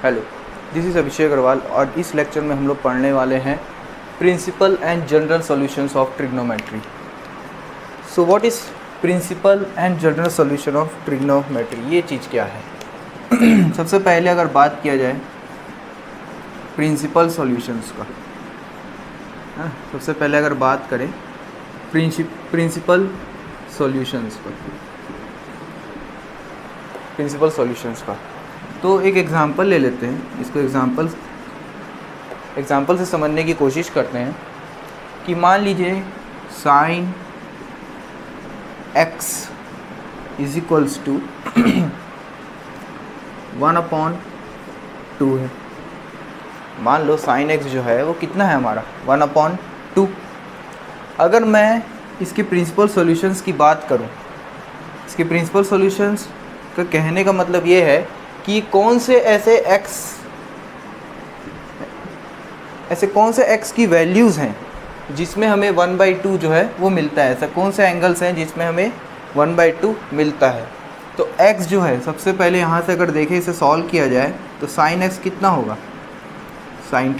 Hello, this is Abhishek Agarwal और इस lecture में हम लोग पढ़ने वाले हैं principal and general solutions of trigonometry. So what is principal and general solution of trigonometry, ये चीज़ क्या है? सबसे पहले अगर बात किया जाए प्रिंसिपल सॉल्यूशंस का, सबसे पहले अगर बात करें प्रिंसिपल सॉल्यूशंस का तो एक एग्ज़ाम्पल ले लेते हैं। इसको एग्ज़ाम्पल से समझने की कोशिश करते हैं कि मान लीजिए sine x is equals to 1/2 है। मान लो साइन x जो है वो कितना है हमारा 1/2। अगर मैं इसके प्रिंसिपल सॉल्यूशंस की बात करूं, इसके प्रिंसिपल सॉल्यूशंस का कहने का मतलब ये है कि कौन से x की वैल्यूज़ हैं जिसमें हमें 1/2 जो है वो मिलता है। ऐसा कौन से एंगल्स हैं जिसमें हमें 1/2 मिलता है। तो x जो है सबसे पहले यहाँ से अगर देखें, इसे सॉल्व किया जाए तो साइन x कितना होगा, साइन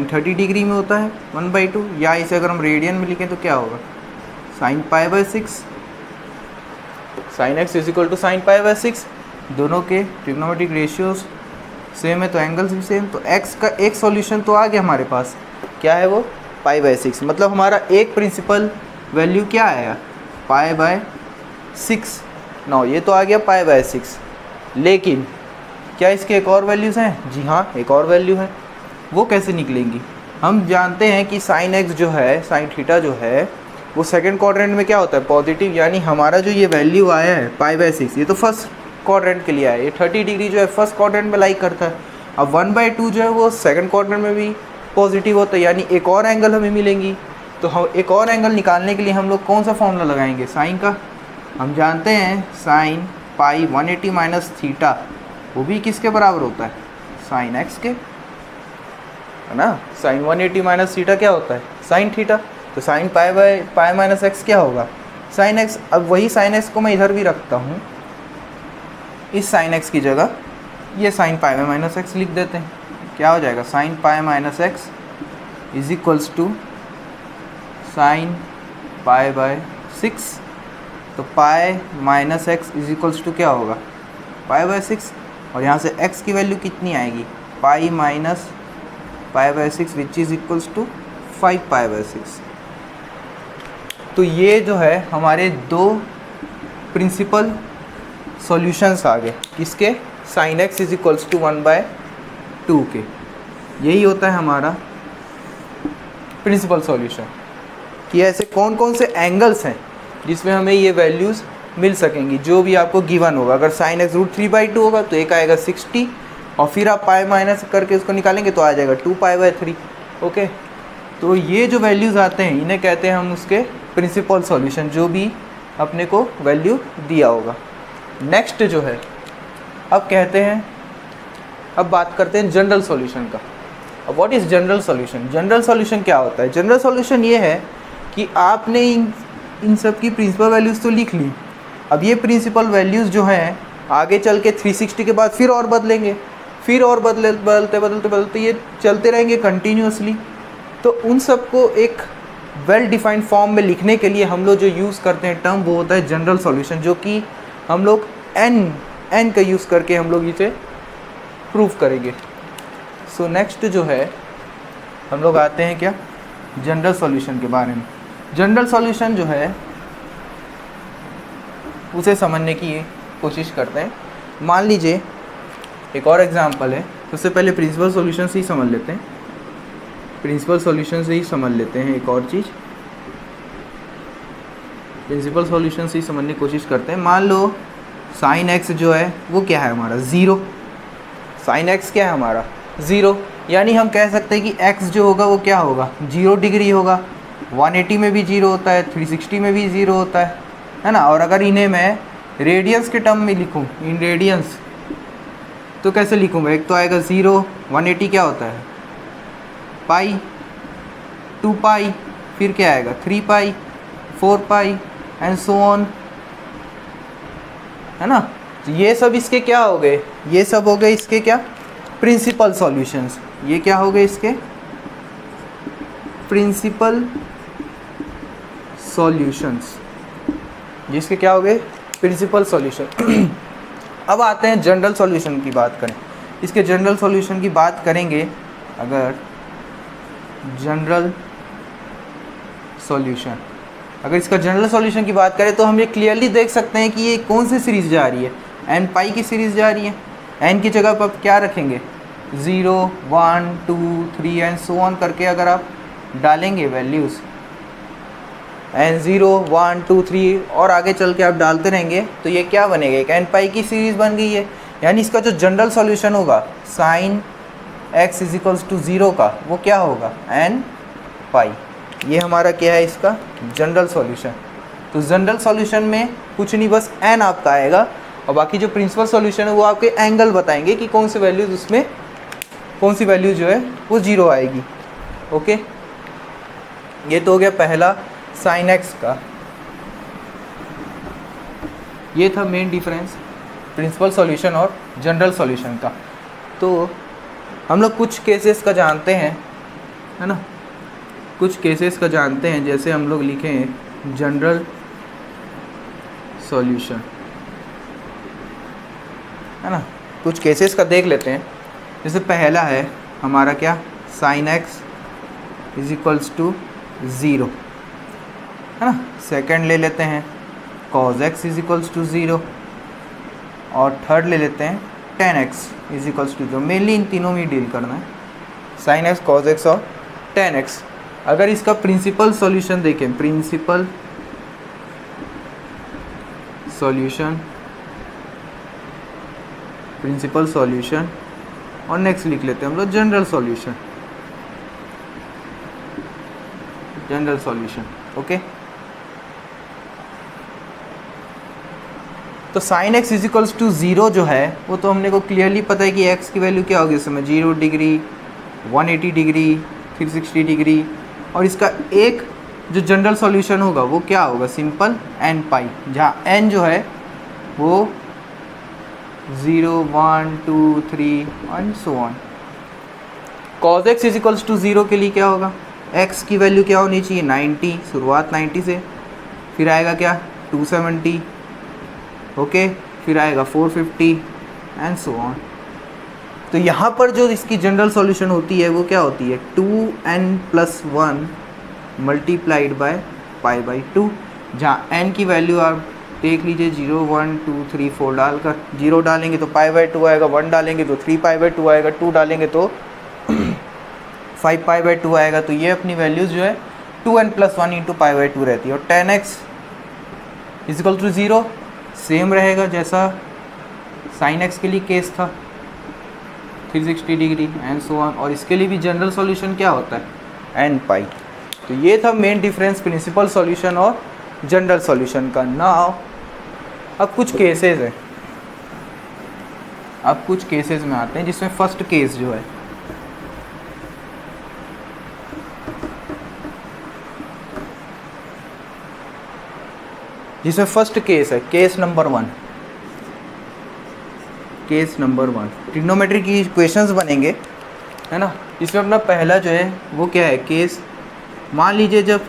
30 डिग्री में होता है 1/2, या इसे अगर हम रेडियन में लिखें तो क्या होगा, sine π/6। Sine x is equal to sine π/6। दोनों के ट्रिग्नोमेट्रिक रेशियोज सेम है तो एंगल्स भी सेम। तो x का एक सॉल्यूशन तो आ गया हमारे पास, क्या है वो π/6। मतलब हमारा एक प्रिंसिपल वैल्यू क्या आया, π/6। नो, ये तो आ गया π/6। लेकिन क्या इसके एक और वैल्यूज़ हैं? जी हाँ, एक और वैल्यू है। वो कैसे निकलेंगी? हम जानते हैं कि साइन x जो है, साइन थीटा जो है, वो सेकंड क्वाड्रेंट में क्या होता है, पॉजिटिव। यानी हमारा जो ये वैल्यू आया है π/6, ये तो फर्स्ट क्वाड्रेंट के लिए आया है। ये 30 डिग्री जो है फर्स्ट क्वाड्रेंट में लाइक करता है। अब 1/2 जो है वो सेकंड क्वाड्रेंट में भी पॉजिटिव होता है, यानी एक और एंगल हमें मिलेंगी। तो हम एक और एंगल निकालने के लिए हम लोग कौन सा फॉर्मूला लगाएंगे, साइन का। हम जानते हैं साइन पाई 180 माइनस थीटा वो भी किसके बराबर होता है, साइन x के, है ना। साइन 180 माइनस थीटा क्या होता है, साइन थीटा। तो साइन पाई माइनस एक्स क्या होगा, साइन एक्स। अब वही साइन एक्स को मैं इधर भी रखता हूँ, इस साइन एक्स की जगह ये साइन पाई माइनस एक्स लिख देते हैं। क्या हो जाएगा, sine pi minus x is equals to sine π/6। तो pi minus x is equals to क्या होगा, π/6। और यहाँ से x की वैल्यू कितनी आएगी, pi minus π/6 which is equals to 5π/6। तो ये जो है हमारे दो प्रिंसिपल सॉल्यूशंस आ गए किसके, sine x is equals to 1/2 के। यही होता है हमारा प्रिंसिपल सॉल्यूशन कि ऐसे कौन कौन से एंगल्स हैं जिसमें हमें ये वैल्यूज़ मिल सकेंगी जो भी आपको गिवन होगा। अगर साइन x √3/2 होगा तो एक आएगा 60, और फिर आप पाई माइनस करके उसको निकालेंगे तो आ जाएगा 2π/3। ओके, तो ये जो वैल्यूज़ आते हैं इन्हें कहते हैं हम उसके प्रिंसिपल सॉल्यूशन, जो भी अपने को वैल्यू दिया होगा। नेक्स्ट जो है, अब कहते हैं, अब बात करते हैं जनरल सॉल्यूशन का। अब what is general solution? General solution क्या होता है? जनरल सॉल्यूशन ये है कि आपने इन सब की प्रिंसिपल वैल्यूज़ तो लिख ली। अब ये प्रिंसिपल वैल्यूज़ जो हैं आगे चल के 360 के बाद फिर और बदलेंगे, फिर और बदलते ये चलते रहेंगे कंटिन्यूसली। तो उन सब को एक वेल डिफाइंड फॉर्म में लिखने के लिए हम लोग जो यूज़ करते हैं टर्म वो होता है जनरल सॉल्यूशन, जो कि हम लोग एन का यूज़ करके हम लोग इसे प्रूव करेंगे। सो नेक्स्ट जो है हम लोग आते हैं क्या, जनरल सॉल्यूशन के बारे में। जनरल सॉल्यूशन जो है उसे समझने की कोशिश करते हैं। मान लीजिए एक और एग्जांपल है। सबसे पहले प्रिंसिपल सॉल्यूशन से ही समझ लेते हैं, प्रिंसिपल सॉल्यूशन से ही समझ लेते हैं। एक और चीज़ प्रिंसिपल सॉल्यूशन से ही समझने की कोशिश करते हैं। मान लो साइन x जो है वो क्या है हमारा, 0। साइन x क्या है हमारा, 0। यानी हम कह सकते हैं कि x जो होगा वो क्या होगा, 0 डिग्री होगा। 180 में भी 0 होता है, 360 में भी 0 होता है ना। और अगर इन्हें मैं रेडियंस के टर्म में लिखूं, इन रेडियंस, तो कैसे लिखूंगा, एक तो आएगा 0, 180 क्या होता है पाई, 2 पाई, फिर क्या आएगा 3 पाई, 4 पाई एंड सो ऑन, है ना। तो ये सब इसके क्या हो गए, ये सब हो गए इसके क्या प्रिंसिपल सॉल्यूशंस, ये क्या हो गए इसके प्रिंसिपल सॉल्यूशंस, जिसके क्या हो गए प्रिंसिपल सॉल्यूशन। अब आते हैं जनरल सॉल्यूशन की बात करें। इसके जनरल सॉल्यूशन की बात करेंगे, अगर जनरल सॉल्यूशन, अगर इसका जनरल सॉल्यूशन की बात करें तो हम ये क्लियरली देख सकते हैं कि ये कौन सी सीरीज़ जा रही है, एन पाई की सीरीज़ जा रही है। एन की जगह पर क्या रखेंगे 0 1 2 3 एंड सो ऑन करके अगर आप डालेंगे वैल्यूज़ एन 0 1 2 3 और आगे चल के आप डालते रहेंगे तो ये क्या बनेगा, एक एन पाई की सीरीज़ बन गई है। यानी इसका जो जनरल सॉल्यूशन होगा sine x is equals to 0 का, वो क्या होगा एन पाई। ये हमारा क्या है इसका जनरल सॉल्यूशन। तो जनरल सॉल्यूशन में कुछ नहीं, बस n आपका आएगा और बाकी जो प्रिंसिपल सॉल्यूशन है वो आपके एंगल बताएंगे कि कौन सी वैल्यूज उसमें, कौन सी वैल्यू जो है वो 0 आएगी। ओके, ये तो हो गया पहला साइन x का। ये था मेन डिफरेंस प्रिंसिपल सॉल्यूशन और जनरल सॉल्यूशन का। तो हम लोग कुछ केसेस का जानते हैं, है ना, कुछ केसेस का जानते हैं। जैसे हम लोग लिखें जनरल सॉल्यूशन, है ना, कुछ केसेस का देख लेते हैं। जैसे पहला है हमारा क्या sine x is equals to 0, है ना। सेकंड ले लेते हैं cos x is equals to 0 और थर्ड ले लेते हैं tan x is equals to 0। Mainly इन तीनों में डील करना है, साइन x, कॉज x और tan x। अगर इसका प्रिंसिपल सॉल्यूशन देखें, प्रिंसिपल सॉल्यूशन, प्रिंसिपल सॉल्यूशन और नेक्स्ट लिख लेते हैं हम लोग general solution, general solution. Okay, तो sign x is equals to 0 जो है वो तो हमने को क्लियरली पता है कि x की वैल्यू क्या होगी, इसमें 0 डिग्री, 180 डिग्री, 360 डिग्री। और इसका एक जो जनरल सॉल्यूशन होगा वो क्या होगा, सिंपल n पाई, जहाँ n जो है वो 0 1 2 3 and so on. Cos x is equals to 0 के लिए क्या होगा, x की वैल्यू क्या होनी चाहिए 90, शुरुआत 90 से, फिर आएगा क्या 270, ओके, फिर आएगा 450 एंड सो ऑन। तो यहाँ पर जो इसकी जनरल सॉल्यूशन होती है वो क्या होती है 2n+1 multiplied by pi by 2, जहाँ n की वैल्यू आप देख लीजिए 0 1 2 3 4 डालकर, 0 डालेंगे तो पाई बाई 2 आएगा, 1 डालेंगे तो 3 पाई बाई 2 आएगा, 2 डालेंगे तो 5 पाई बाई 2 आएगा। तो ये अपनी वैल्यूज़ जो है 2n+1 इंटू पाई बाई 2 रहती है। और tan x is equal to 0 same रहेगा जैसा साइन x के लिए केस था, 360 डिग्री एंड सो ऑन। और इसके लिए भी जनरल सॉल्यूशन क्या होता है n पाई। तो ये था मेन डिफरेंस प्रिंसिपल सॉल्यूशन और जनरल सॉल्यूशन का। नाउ अब कुछ केसेस है, अब कुछ केसेस में आते हैं जिसमें फर्स्ट केस जो है फर्स्ट केस है case number 1। Case number 1 trigonometry की इक्वेशंस बनेंगे, है ना। इसमें अपना पहला जो है वो क्या है केस, मान लीजिए जब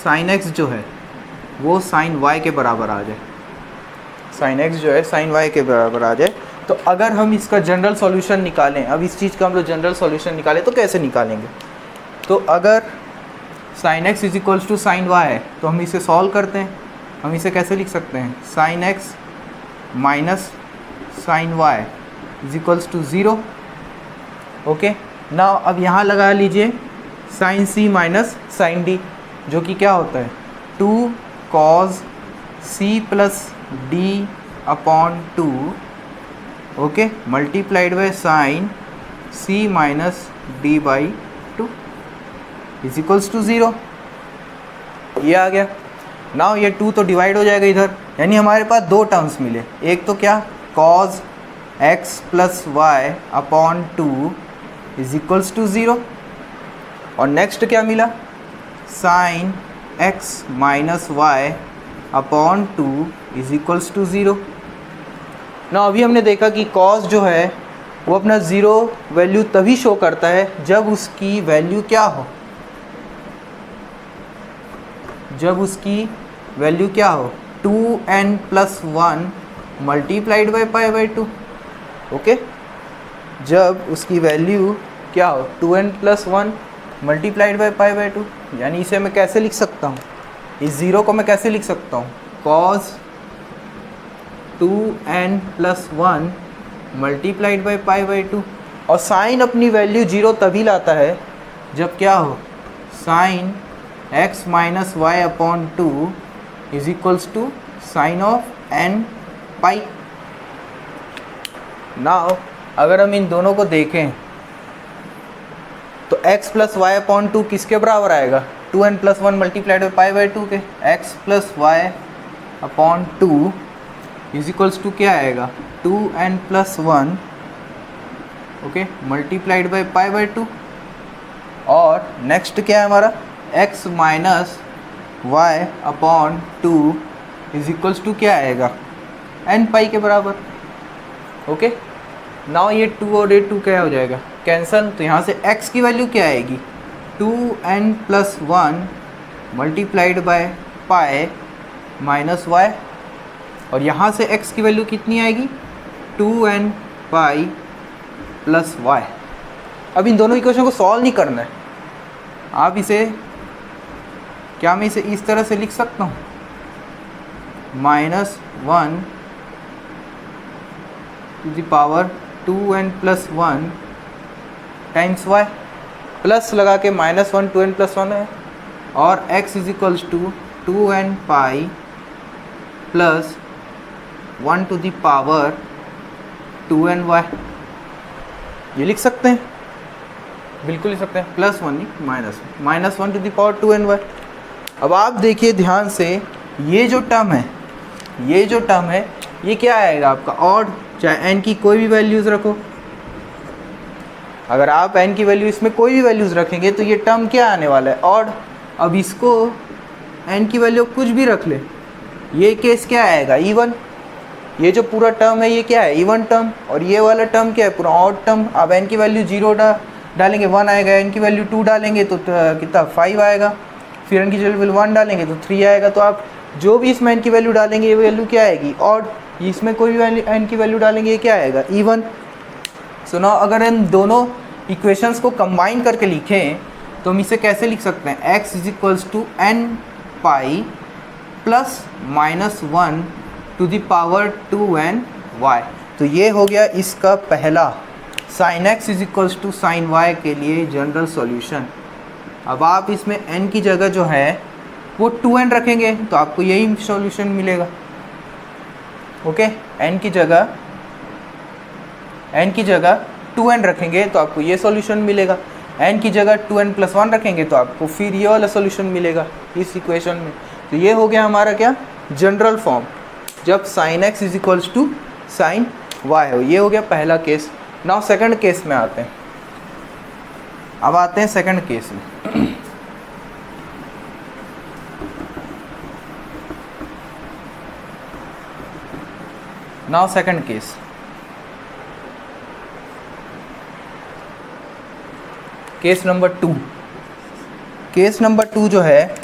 साइन x जो है वो साइन y के बराबर आ जाए, साइन x जो है साइन y के बराबर आ जाए, तो अगर हम इसका जनरल सॉल्यूशन निकालें, अब इस चीज़ का हम लोग जनरल सॉल्यूशन निकालें तो कैसे निकालेंगे। तो अगर sine x is equals to sine y है तो हम इसे सॉल्व करते हैं। हम इसे कैसे लिख सकते हैं, sine x minus sine y is equals to 0। Okay, now अब यहाँ लगा लीजिए sine c minus sine d, जो कि क्या होता है 2 cos c plus d upon 2, okay, multiplied by sine c minus d by 2 is equals to 0। ये आ गया। नाउ ये 2 तो डिवाइड हो जाएगा इधर, यानी हमारे पास दो टर्म्स मिले। एक तो क्या cos x plus y upon 2 is equals to 0, और नेक्स्ट क्या मिला sine x minus y upon 2 is equals to 0। ना अभी हमने देखा कि cos जो है वो अपना ज़ीरो वैल्यू तभी शो करता है जब उसकी वैल्यू क्या हो, जब उसकी वैल्यू क्या हो 2n+1 multiplied by pi by 2। Okay, जब उसकी वैल्यू क्या हो 2n+1 multiplied by pi by 2। यानी इसे मैं कैसे लिख सकता हूँ, इस ज़ीरो को मैं कैसे लिख सकता हूँ, cos 2n+1 multiplied by pi by 2। और साइन अपनी वैल्यू जीरो तभी लाता है जब क्या हो sine x minus y upon 2 is equals to sine of n pi. Now अगर हम इन दोनों को देखें तो x प्लस वाई अपॉन 2 किसके बराबर आएगा, 2n+1 multiplied by pi by 2 के। x plus y upon 2 is equals to क्या आएगा 2n+1 okay multiplied by pi by 2। और नेक्स्ट क्या है हमारा x minus y upon 2 is equals to क्या आएगा n पाई के बराबर। ओके, नाउ ये 2 और ये 2 क्या हो जाएगा कैंसल, तो यहाँ से x की वैल्यू क्या आएगी 2n+1 multiplied by pi minus y, और यहाँ से x की वैल्यू कितनी आएगी 2n पाई प्लस वाई। अब इन दोनों इक्वेशन को सॉल्व नहीं करना है, आप इसे क्या मैं इसे इस तरह से लिख सकता हूँ -1 to the power 2n+1 times y, plus लगा के -1 2n+1 है, और x is equals to 2n pi plus 1 to the power 2n y. ये लिख सकते हैं, बिल्कुल लिख सकते हैं, +1 नहीं -1 to the power 2n Y. अब आप देखिए ध्यान से, ये जो टर्म है, ये जो टर्म है ये क्या आएगा आपका ऑड, चाहे n की कोई भी वैल्यूज़ रखो। अगर आप n की वैल्यू इसमें कोई भी वैल्यूज़ रखेंगे तो ये टर्म क्या आने वाला है ऑड। अब इसको n की वैल्यू कुछ भी रख ले, ये केस क्या आएगा इवन। ये जो पूरा टर्म है ये क्या है इवन टर्म, और ये वाला टर्म क्या है पूरा ऑड टर्म। अब n की वैल्यू 0 डालेंगे 1 आएगा, n की वैल्यू 2 डालेंगे तो कितना 5 आएगा, फिर n की वैल्यू 1 डालेंगे तो 3 आएगा। तो आप जो भी इसमें n की वैल्यू डालेंगे ये वैल्यू क्या आएगी ऑड, इसमें कोई भी n की वैल्यू डालेंगे ये क्या आएगा इवन। सो नाउ अगर इन दोनों इक्वेशंस को कंबाइन करके लिखें तो हम इसे कैसे लिख सकते हैं x is equals to n pi plus -1 to the power 2n y। तो ये हो गया इसका पहला sine x is equals to sine y के लिए जनरल सॉल्यूशन। अब आप इसमें n की जगह जो है वो 2n रखेंगे तो आपको यही सॉल्यूशन मिलेगा। ओके, n की जगह 2n रखेंगे तो आपको ये सॉल्यूशन मिलेगा, n की जगह 2n+1 रखेंगे तो आपको फिर ये वाला सॉल्यूशन मिलेगा इस इक्वेशन में। तो ये हो गया हमारा क्या जनरल फॉर्म, जब sine x is equals to sine y हो। ये हो गया पहला केस। नाउ सेकंड केस में आते हैं। अब आते हैं सेकंड केस में। Now second case, case number 2। Case number 2 जो है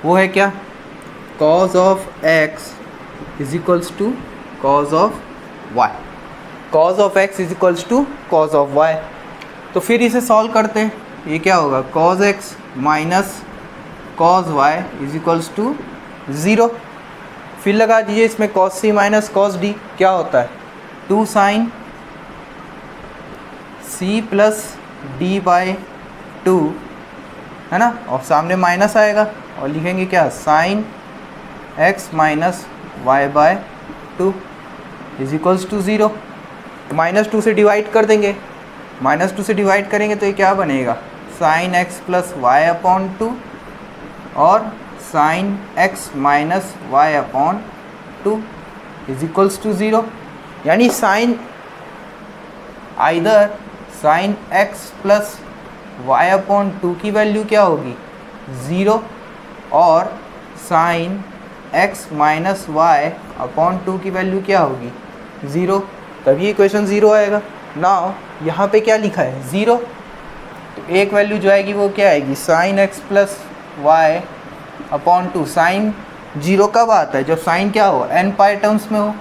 वो है क्या cos of x is equals to cos of y। cos of x is equals to cos of y। तो फिर इसे सॉल्व करते हैं, ये क्या होगा cos x minus cos y is equals to 0। फिर लगा दीजिए इसमें cos c minus cos d, क्या होता है 2 sine c plus d by 2 है ना, और सामने माइनस आएगा और लिखेंगे क्या sine x minus y by 2 is equals to 0। -2 से डिवाइड कर देंगे, -2 से डिवाइड करेंगे तो ये क्या बनेगा sine x plus y upon 2 और sine x minus y upon 2 is equals to 0। यानी sine either sine x plus y upon 2 की वैल्यू क्या होगी 0 और sine x minus y upon 2 की वैल्यू क्या होगी 0, तभी इक्वेशन 0 आएगा। नाउ यहाँ पे क्या लिखा है 0, तो एक वैल्यू जो आएगी वो क्या आएगी sine x plus y upon 2। Sine 0 कब आता है, जब साइन क्या हो एन पाई टर्म्स में हो,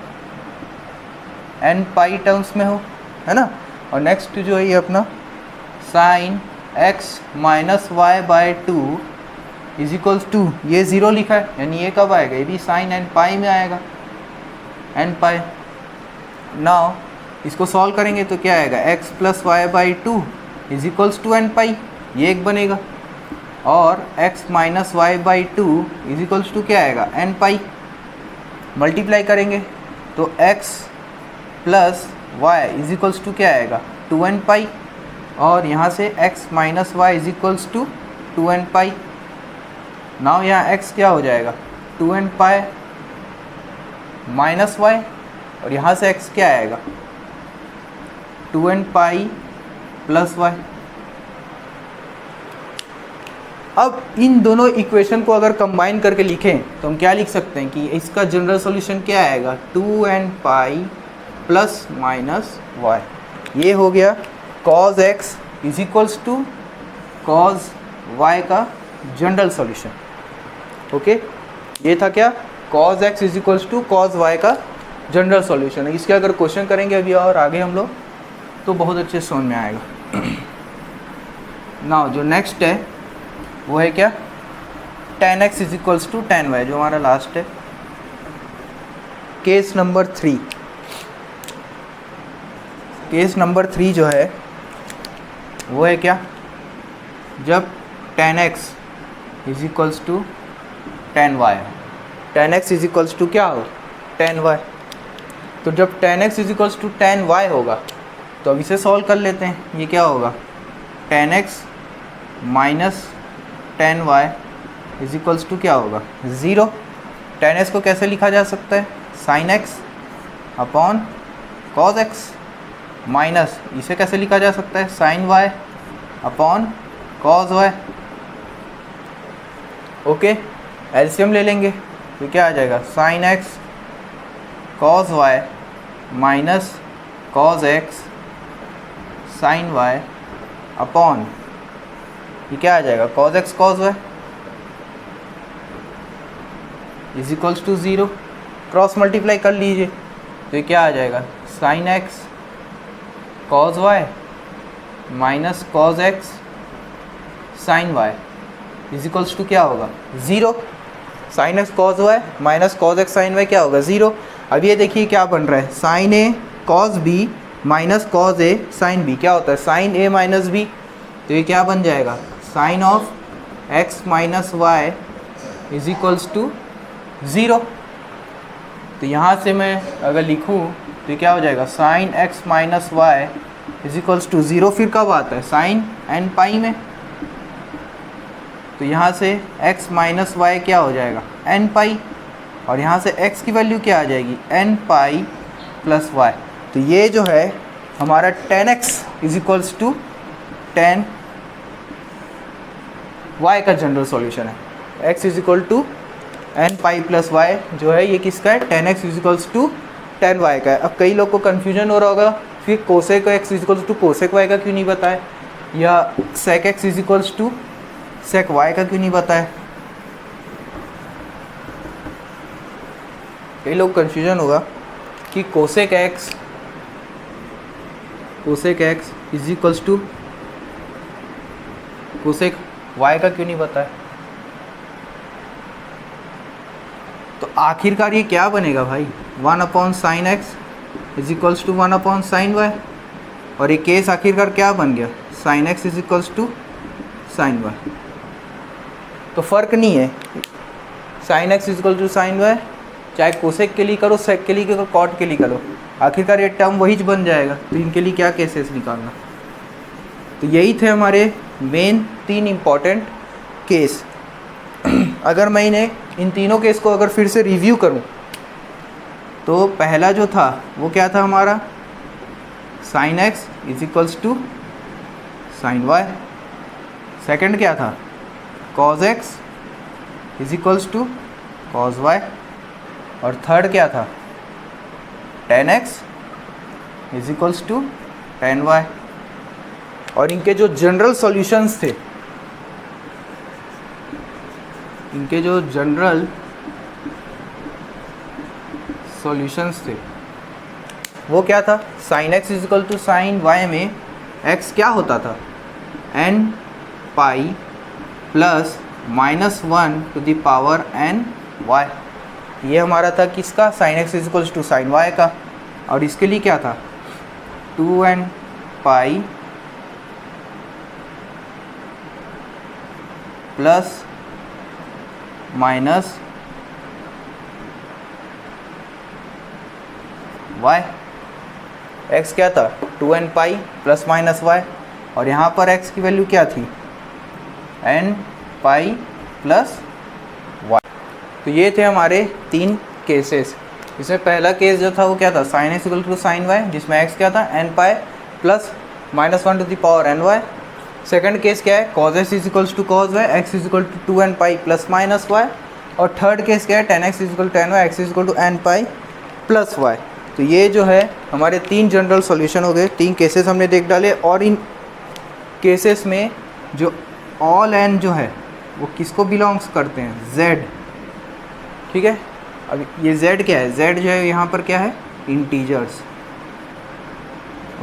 एन पाई टर्म्स में हो, है ना। और नेक्स्ट जो है ये अपना sine x minus y by 2 is equals to, ये 0 लिखा है, यानी ये कब आएगा, ये भी साइन एन पाई में आएगा, एन पाई। नाउ इसको सॉल्व करेंगे तो क्या आएगा x plus y by 2 is equals to n pi, ये एक बनेगा। और x minus y by 2 is equals to क्या आएगा एन पाई। मल्टीप्लाई करेंगे तो x plus y is equals to क्या आएगा 2n पाई, और यहाँ से x minus y is equals to 2n pi. Now यहाँ x क्या हो जाएगा 2n पाई माइनस वाई, और यहाँ से x क्या आएगा 2n पाई प्लस वाई। अब इन दोनों इक्वेशन को अगर कंबाइन करके लिखें तो हम क्या लिख सकते हैं कि इसका जनरल सॉल्यूशन क्या आएगा 2n पाई प्लस माइनस वाई। ये हो गया cos x is equals to cos y का जनरल सॉल्यूशन। ओके, ये था क्या cos x is equals to cos y का जनरल सॉल्यूशन है। इसके अगर क्वेश्चन करेंगे अभी और आगे हम लोग तो बहुत अच्छे समझ में आएगा। नाउ जो नेक्स्ट है वो है क्या tan x is equals to tan y, जो हमारा लास्ट है। केस नंबर 3, केस नंबर 3 जो है वो है क्या, जब tan x is equals to tan y, tan x is equals to क्या हो tan y। तो जब tan x is equals to tan y होगा तो अब इसे सॉल्व कर लेते हैं। ये क्या होगा tan x minus tan y is equals to क्या होगा 0। tan x को कैसे लिखा जा सकता है sin x upon cos x, minus इसे कैसे लिखा जा सकता है sin y upon cos y। Okay, LCM ले लेंगे तो क्या आ जाएगा sin x cos y minus cos x sin y upon ये क्या आ जाएगा cos x cos y is equals to 0। Cross multiply कर लीजिए तो ये क्या आ जाएगा sin x cos y minus cos x sin y is equals to क्या होगा 0। sin x cos y minus cos x sin y क्या होगा 0। अब ये देखिए क्या बन रहा है sin a cos b minus cos a sin b, क्या होता है sin a माइनस b, तो ये क्या बन जाएगा sine of x minus y is equals to 0। तो यहाँ से मैं अगर लिखूँ तो क्या हो जाएगा sine x minus y is equals to 0। फिर कब आता है साइन n पाई में, तो यहाँ से x माइनस वाई क्या हो जाएगा n पाई, और यहाँ से x की वैल्यू क्या आ जाएगी n पाई प्लस वाई। तो ये जो है हमारा tan x is equals to tan y का जनरल सॉल्यूशन है। x is equal to n pi plus y जो है ये किसका है tan x is equals to tan y का है। अब कई लोग को कन्फ्यूजन हो रहा होगा फिर cosec x is equals to cosec y का क्यों नहीं बताया, या sec x is equals to sec y का क्यों नहीं बताया। कई लोग कन्फ्यूजन होगा कि cosec x is equals to cosec y का क्यों नहीं बताया। तो आखिरकार ये क्या बनेगा भाई 1 upon sine x is equals to 1 upon sine y, और ये केस आखिरकार क्या बन गया sine x is equals to sine y. तो फ़र्क नहीं है sine x is equal to sine y, चाहे कोसेक के लिए करो सेक के लिए करो कॉट के लिए करो, आखिरकार ये टर्म वही बन जाएगा। तो इनके लिए क्या केसेस निकालना। तो यही थे हमारे मेन 3 इम्पॉर्टेंट केस। अगर मैं इन्हें इन तीनों केस को अगर फिर से रिव्यू करूं तो पहला जो था वो क्या था हमारा sine x is equals to sine y. Second क्या था cos x is equals to cos y, और थर्ड क्या था tan x is equals to 10y। और इनके जो जनरल सॉल्यूशंस थे, इनके जो जनरल सॉल्यूशंस थे वो क्या था, sin x is equal to sine y में x क्या होता था, n pi plus -1 to the power n y। ये हमारा था किसका, sin x is equal to sine y का। और इसके लिए क्या था, 2n पाई प्लस माइनस y। x क्या था, 2n पाई प्लस माइनस y। और यहाँ पर x की वैल्यू क्या थी, n पाई प्लस y। तो ये थे हमारे 3 केसेस। इसमें पहला केस जो था वो क्या था, sin x equal to sine y, जिसमें x क्या था, n pi plus -1 to the power n y। Second case क्या है, cos x equals to cos y, x equal to 2n pi plus minus y। और third case क्या है, tan x equal to tan y, x equal to n pi plus y। तो ये जो है हमारे 3 जनरल सॉल्यूशन हो गए, 3 केसेस हमने देख डाले। और इन केसेस में जो ऑल n जो है वो किसको बिलोंग्स करते हैं, z। ठीक है, अब ये z क्या है, z जो है यहाँ पर क्या है, इंटीजर्स।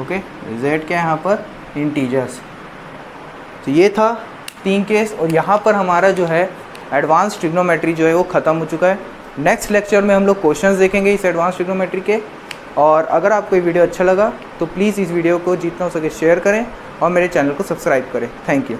ओके, z क्या है यहाँ पर, इंटीजर्स। तो ये था 3 केस। और यहाँ पर हमारा जो है एडवांस ट्रिग्नोमेट्री जो है वो ख़त्म हो चुका है। नेक्स्ट लेक्चर में हम लोग क्वेश्चंस देखेंगे इस एडवांस ट्रिग्नोमेट्री के। और अगर आपको ये वीडियो अच्छा लगा तो प्लीज़ इस वीडियो को जितना हो सके शेयर करें और मेरे चैनल को सब्सक्राइब करें। Thank you.